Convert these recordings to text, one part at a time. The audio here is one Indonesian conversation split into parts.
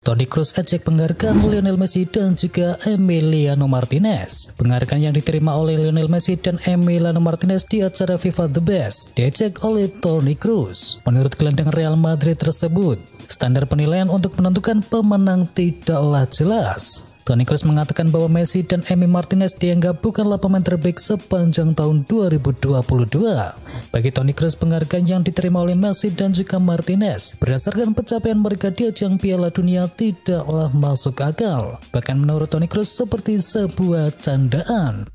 Toni Kroos ejek penghargaan Lionel Messi dan juga Emiliano Martinez. Penghargaan yang diterima oleh Lionel Messi dan Emiliano Martinez di acara FIFA The Best diejek oleh Toni Kroos. Menurut gelandang Real Madrid tersebut, standar penilaian untuk menentukan pemenang tidaklah jelas. Toni Kroos mengatakan bahwa Messi dan Emi Martinez dianggap bukanlah pemain terbaik sepanjang tahun 2022. Bagi Toni Kroos, penghargaan yang diterima oleh Messi dan juga Martinez berdasarkan pencapaian mereka di ajang Piala Dunia tidaklah masuk akal. Bahkan menurut Toni Kroos seperti sebuah candaan.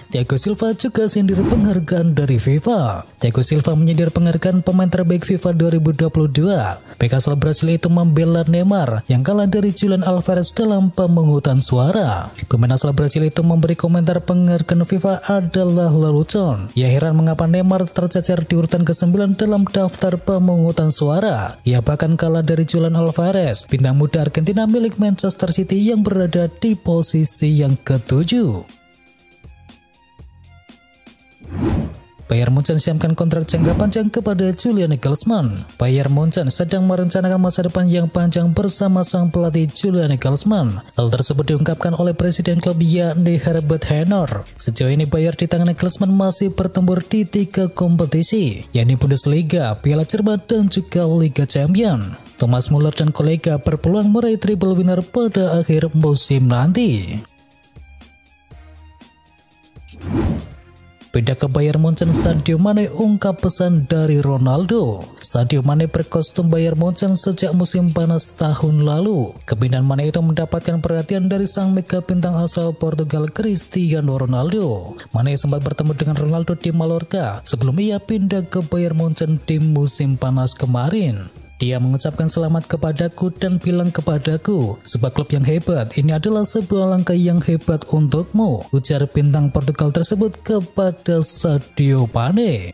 Thiago Silva juga sindir penghargaan dari FIFA. Thiago Silva menyindir penghargaan pemain terbaik FIFA 2022. Bek asal Brasil itu membela Neymar yang kalah dari Julian Alvarez dalam pemungutan suara. Pemain asal Brasil itu memberi komentar penghargaan FIFA adalah lelucon. Ia heran mengapa Neymar tercecer di urutan ke-9 dalam daftar pemungutan suara. Ia bahkan kalah dari Julian Alvarez, bintang muda Argentina milik Manchester City yang berada di posisi yang ke-7. Bayern Munchen siapkan kontrak jangka panjang kepada Julian Nagelsmann. Bayern Munchen sedang merencanakan masa depan yang panjang bersama sang pelatih Julian Nagelsmann. Hal tersebut diungkapkan oleh presiden klub yakni Herbert Hainer. Sejauh ini Bayern di tangan Nagelsmann masih bertempur di 3 kompetisi, yakni Bundesliga, Piala Jerman dan juga Liga Champions. Thomas Müller dan kolega berpeluang meraih triple winner pada akhir musim nanti. Pindah ke Bayern Munchen, Sadio Mane ungkap pesan dari Ronaldo. Sadio Mane berkostum Bayern Munchen sejak musim panas tahun lalu. Kepindahan Mane itu mendapatkan perhatian dari sang mega bintang asal Portugal Cristiano Ronaldo. Mane sempat bertemu dengan Ronaldo di Mallorca sebelum ia pindah ke Bayern Munchen di musim panas kemarin. Dia mengucapkan selamat kepadaku dan bilang kepadaku, sebuah klub yang hebat, ini adalah sebuah langkah yang hebat untukmu, ujar bintang Portugal tersebut kepada Sadio Mane.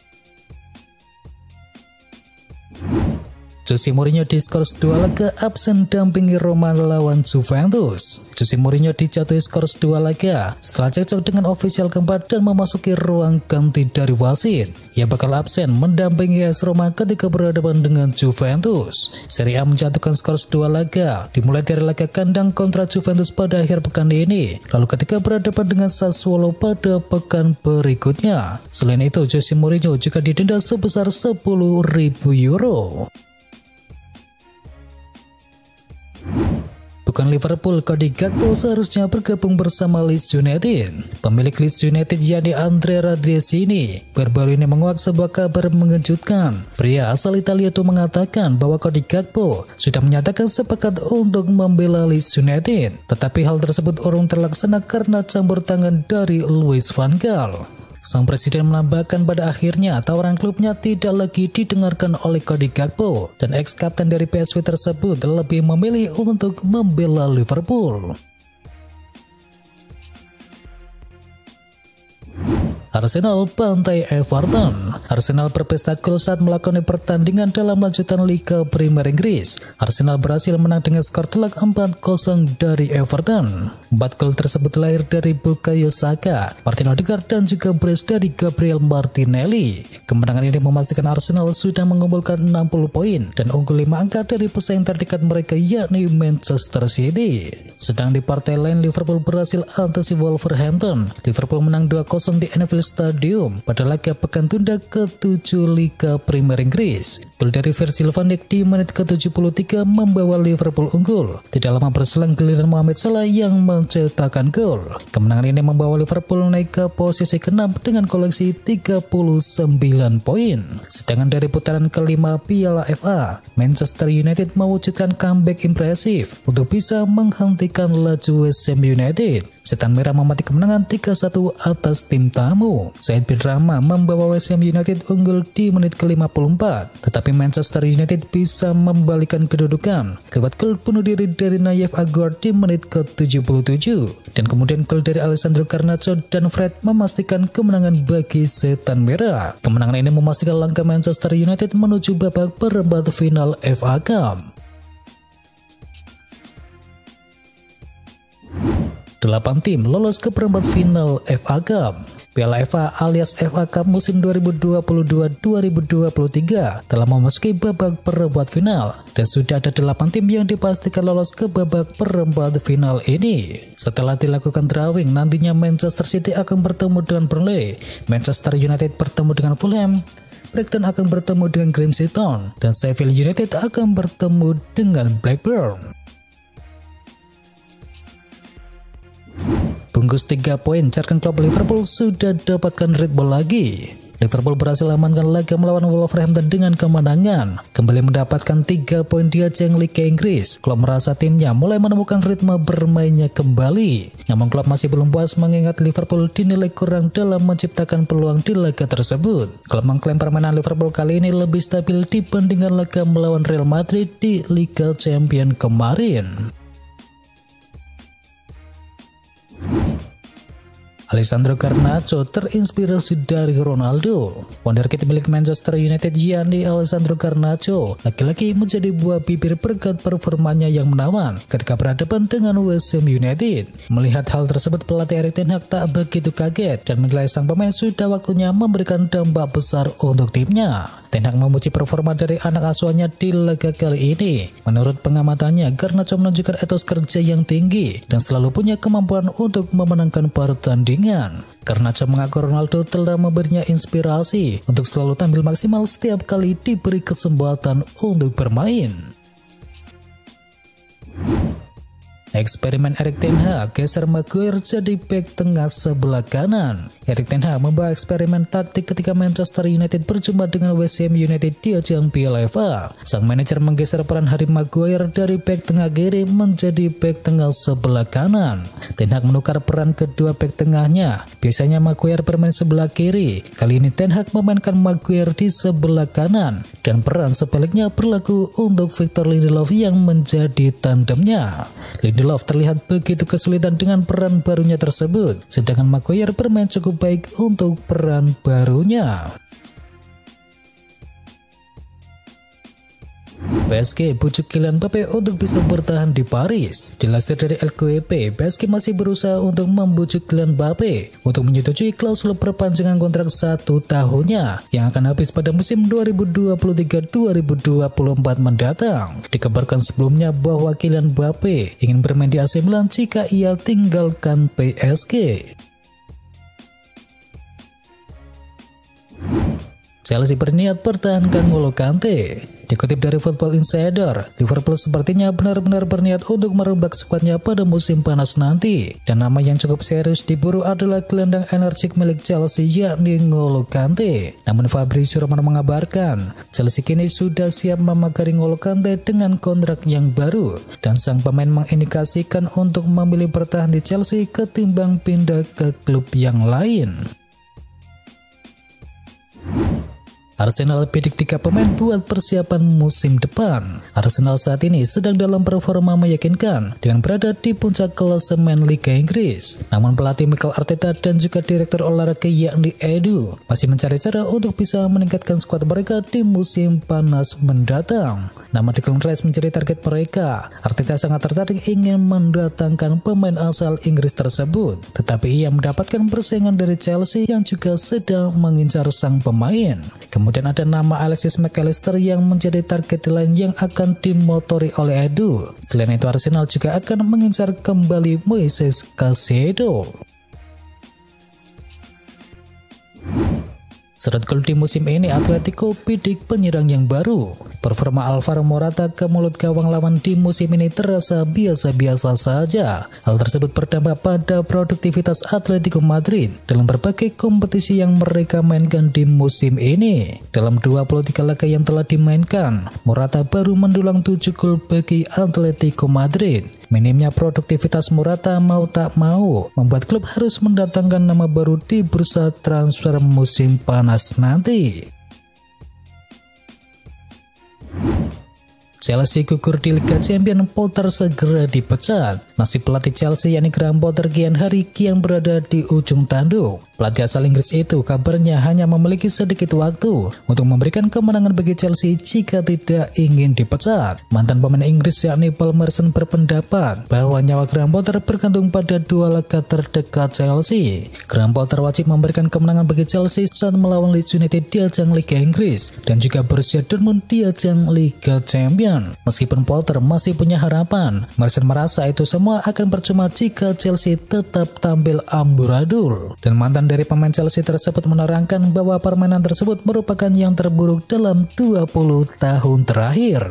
Jose Mourinho diskors 2 laga absen dampingi Roma lawan Juventus. Jose Mourinho dijatuhi skors 2 laga setelah cekcok dengan ofisial keempat dan memasuki ruang ganti dari wasit. Ia bakal absen mendampingi AS Roma ketika berhadapan dengan Juventus. Serie A menjatuhkan skors 2 laga, dimulai dari laga kandang kontra Juventus pada akhir pekan ini, lalu ketika berhadapan dengan Sassuolo pada pekan berikutnya. Selain itu, Jose Mourinho juga didenda sebesar 10.000 euro. Bukan Liverpool, Cody Gakpo seharusnya bergabung bersama Leeds United. Pemilik Leeds United yakni Andrea Radrizzini baru-baru ini menguak sebuah kabar mengejutkan. Pria asal Italia itu mengatakan bahwa Cody Gakpo sudah menyatakan sepakat untuk membela Leeds United. Tetapi hal tersebut urung terlaksana karena campur tangan dari Louis van Gaal. Sang presiden menambahkan pada akhirnya tawaran klubnya tidak lagi didengarkan oleh Cody Gakpo dan ex-kapten dari PSV tersebut lebih memilih untuk membela Liverpool. Arsenal bantai Everton. Arsenal berpesta gol saat melakoni pertandingan dalam lanjutan Liga Premier Inggris. Arsenal berhasil menang dengan skor telak 4-0 dari Everton. 4 gol tersebut lahir dari Bukayo Saka, Martin Odegaard dan juga brace dari Gabriel Martinelli. Kemenangan ini memastikan Arsenal sudah mengumpulkan 60 poin dan unggul 5 angka dari pesaing terdekat mereka yakni Manchester City. Sedang di partai lain, Liverpool berhasil atasi Wolverhampton. Liverpool menang 2-0 di Anfield Stadium pada laga pekan tunda ke-7 Liga Premier Inggris. Gol dari Virgil van Dijk di menit ke-73 membawa Liverpool unggul. Tidak lama berselang giliran Mohamed Salah yang mencetakkan gol. Kemenangan ini membawa Liverpool naik ke posisi ke-6 dengan koleksi 39 poin. Sedangkan dari putaran kelima Piala FA, Manchester United mewujudkan comeback impresif untuk bisa menghentikan laju West Ham United. Setan Merah memati kemenangan 3-1 atas tim tamu. Said bin Rama membawa West Ham United unggul di menit ke-54. Tetapi Manchester United bisa membalikan kedudukan lewat gol bunuh diri dari Nayef Aguerd di menit ke-77. Dan kemudian gol dari Alessandro Garnacho dan Fred memastikan kemenangan bagi Setan Merah. Kemenangan ini memastikan langkah Manchester United menuju babak perempat final FA Cup. 8 tim lolos ke perempat final FA Cup. Piala FA alias FA Cup musim 2022-2023 telah memasuki babak perempat final dan sudah ada 8 tim yang dipastikan lolos ke babak perempat final ini. Setelah dilakukan drawing, nantinya Manchester City akan bertemu dengan Burnley, Manchester United bertemu dengan Fulham, Brighton akan bertemu dengan Grimsby Town, dan Sheffield United akan bertemu dengan Blackburn. Bungkus 3 poin, Jurgen Klopp Liverpool sudah dapatkan Red Bull lagi. Liverpool berhasil amankan laga melawan Wolverhampton dengan kemenangan, kembali mendapatkan 3 poin di ajang Liga Inggris. Klopp merasa timnya mulai menemukan ritme bermainnya kembali. Namun Klopp masih belum puas mengingat Liverpool dinilai kurang dalam menciptakan peluang di laga tersebut. Klopp mengklaim permainan Liverpool kali ini lebih stabil dibandingkan laga melawan Real Madrid di Liga Champions kemarin. Alessandro Garnacho terinspirasi dari Ronaldo. Wonderkid milik Manchester United yakni Alessandro Garnacho lagi-lagi menjadi buah bibir berkat performanya yang menawan ketika berhadapan dengan West Ham United. Melihat hal tersebut, pelatih Erik ten Hag tak begitu kaget dan menilai sang pemain sudah waktunya memberikan dampak besar untuk timnya. Ten Hag memuji performa dari anak asuhannya di laga kali ini. Menurut pengamatannya, Garnacho menunjukkan etos kerja yang tinggi dan selalu punya kemampuan untuk memenangkan pertandingan. Garnacho mengaku Ronaldo telah memberinya inspirasi untuk selalu tampil maksimal setiap kali diberi kesempatan untuk bermain. Eksperimen Erik ten Hag geser Maguire jadi bek tengah sebelah kanan. Erik ten Hag membawa eksperimen taktik ketika Manchester United berjumpa dengan West Ham United di ajang Piala FA. Sang manajer menggeser peran Harry Maguire dari bek tengah kiri menjadi bek tengah sebelah kanan. Ten Hag menukar peran kedua bek tengahnya. Biasanya Maguire bermain sebelah kiri. Kali ini Ten Hag memainkan Maguire di sebelah kanan. Dan peran sebaliknya berlaku untuk Victor Lindelof yang menjadi tandemnya. Lindelof terlihat begitu kesulitan dengan peran barunya tersebut, sedangkan Maguire bermain cukup baik untuk peran barunya. PSG bujuk Kylian Mbappe untuk bisa bertahan di Paris. Dilansir dari LQEP, PSG masih berusaha untuk membujuk Kylian Mbappe untuk menyetujui klausul perpanjangan kontrak 1 tahunnya yang akan habis pada musim 2023-2024 mendatang. Dikabarkan sebelumnya bahwa Kylian Mbappe ingin bermain di AC Milan jika ia tinggalkan PSG. Chelsea berniat pertahankan N'Golo Kante. Dikutip dari Football Insider, Liverpool sepertinya benar-benar berniat untuk merombak skuadnya pada musim panas nanti. Dan nama yang cukup serius diburu adalah gelandang energik milik Chelsea yakni N'Golo Kante. Namun Fabrizio Romano mengabarkan, Chelsea kini sudah siap memagari N'Golo Kante dengan kontrak yang baru. Dan sang pemain mengindikasikan untuk memilih bertahan di Chelsea ketimbang pindah ke klub yang lain. Arsenal bidik 3 pemain buat persiapan musim depan. Arsenal saat ini sedang dalam performa meyakinkan dengan berada di puncak klasemen Liga Inggris. Namun pelatih Mikel Arteta dan juga direktur olahraga yakni Edu masih mencari cara untuk bisa meningkatkan skuad mereka di musim panas mendatang. Nama Declan Rice menjadi target mereka. Arteta sangat tertarik ingin mendatangkan pemain asal Inggris tersebut, tetapi ia mendapatkan persaingan dari Chelsea yang juga sedang mengincar sang pemain. Kemudian ada nama Alexis Mac Allister yang menjadi target lain yang akan dimotori oleh Edu. Selain itu, Arsenal juga akan mengincar kembali Moises Caicedo. Seret gol di musim ini, Atletico bidik penyerang yang baru. Performa Alvaro Morata ke mulut gawang lawan di musim ini terasa biasa-biasa saja. Hal tersebut berdampak pada produktivitas Atletico Madrid dalam berbagai kompetisi yang mereka mainkan di musim ini. Dalam 23 laga yang telah dimainkan, Morata baru mendulang 7 gol bagi Atletico Madrid. Minimnya produktivitas Morata mau tak mau membuat klub harus mendatangkan nama baru di bursa transfer musim panas nanti. Chelsea gugur di Liga Champions, Potter segera dipecat. Nasib pelatih Chelsea yakni Graham Potter kian hari kian berada di ujung tanduk. Pelatih asal Inggris itu kabarnya hanya memiliki sedikit waktu untuk memberikan kemenangan bagi Chelsea jika tidak ingin dipecat. Mantan pemain Inggris yakni Paul Merson berpendapat bahwa nyawa Graham Potter bergantung pada dua laga terdekat Chelsea. Graham Potter wajib memberikan kemenangan bagi Chelsea saat melawan Leeds United di ajang Liga Inggris dan juga Borussia Dortmund di ajang Liga Champions. Meskipun Potter masih punya harapan, Merson merasa itu semua akan percuma jika Chelsea tetap tampil amburadul. Dan mantan dari pemain Chelsea tersebut menerangkan bahwa permainan tersebut merupakan yang terburuk dalam 20 tahun terakhir.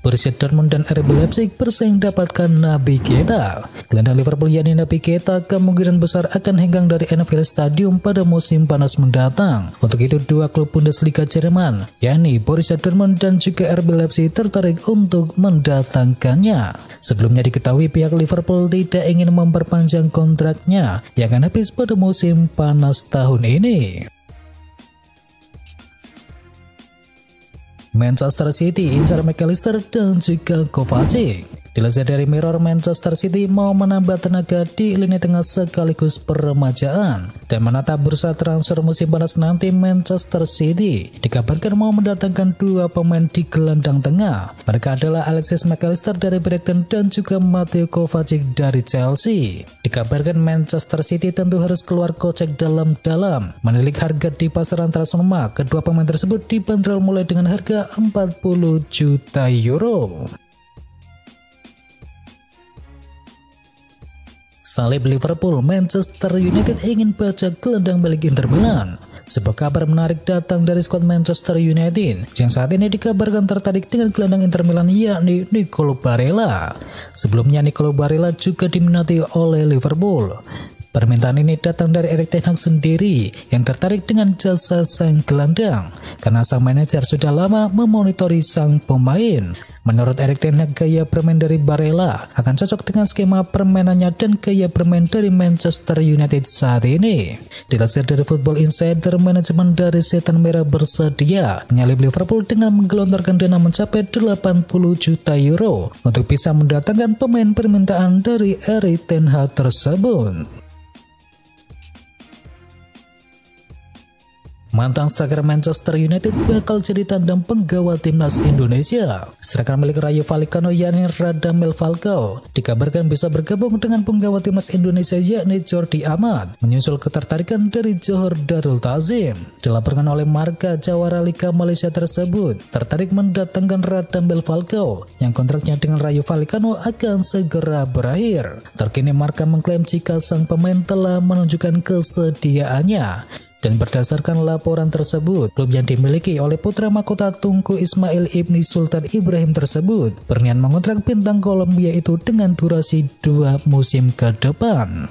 Borussia Dortmund dan RB Leipzig bersaing dapatkan Naby Keita. Gelandang Liverpool yakni Naby Keita kemungkinan besar akan hengkang dari Anfield Stadium pada musim panas mendatang. Untuk itu dua klub Bundesliga Jerman yakni Borussia Dortmund dan juga RB Leipzig tertarik untuk mendatangkannya. Sebelumnya diketahui pihak Liverpool tidak ingin memperpanjang kontraknya yang akan habis pada musim panas tahun ini. Manchester City incar McAllister dan juga Kovacic. Dilansir dari Mirror, Manchester City mau menambah tenaga di lini tengah sekaligus peremajaan dan menata bursa transfer musim panas nanti. Manchester City dikabarkan mau mendatangkan dua pemain di gelandang tengah. Mereka adalah Alexis McAllister dari Brighton dan juga Mateo Kovacic dari Chelsea. Dikabarkan Manchester City tentu harus keluar kocek dalam-dalam menilik harga di pasaran transfermarkt. Kedua pemain tersebut dibanderol mulai dengan harga 40 juta euro. Salib Liverpool, Manchester United ingin baca gelandang milik Inter Milan. Sebuah kabar menarik datang dari skuad Manchester United yang saat ini dikabarkan tertarik dengan gelandang Inter Milan yakni Nicolo Barella. Sebelumnya Nicolo Barella juga diminati oleh Liverpool. Permintaan ini datang dari Erik ten Hag sendiri yang tertarik dengan jasa sang gelandang karena sang manajer sudah lama memonitori sang pemain. Menurut Erik ten Hag, gaya bermain dari Barella akan cocok dengan skema permainannya dan gaya bermain dari Manchester United saat ini. Dilansir dari Football Insider, manajemen dari Setan Merah bersedia menyalip Liverpool dengan menggelontorkan dana mencapai 80 juta euro untuk bisa mendatangkan pemain permintaan dari Erik ten Hag tersebut. Mantan striker Manchester United bakal jadi tandang penggawa timnas Indonesia. Striker milik Rayo Vallecano yakni Radamel Falcao dikabarkan bisa bergabung dengan penggawa timnas Indonesia yakni Jordi Amat, menyusul ketertarikan dari Johor Darul Ta'zim. Dilaporkan oleh Marca, jawara Liga Malaysia tersebut tertarik mendatangkan Radamel Falcao yang kontraknya dengan Rayo Vallecano akan segera berakhir. Terkini Marca mengklaim jika sang pemain telah menunjukkan kesediaannya. Dan berdasarkan laporan tersebut, klub yang dimiliki oleh putra mahkota Tunku Ismail Ibni Sultan Ibrahim tersebut berniat mengontrak bintang Kolombia itu dengan durasi 2 musim ke depan.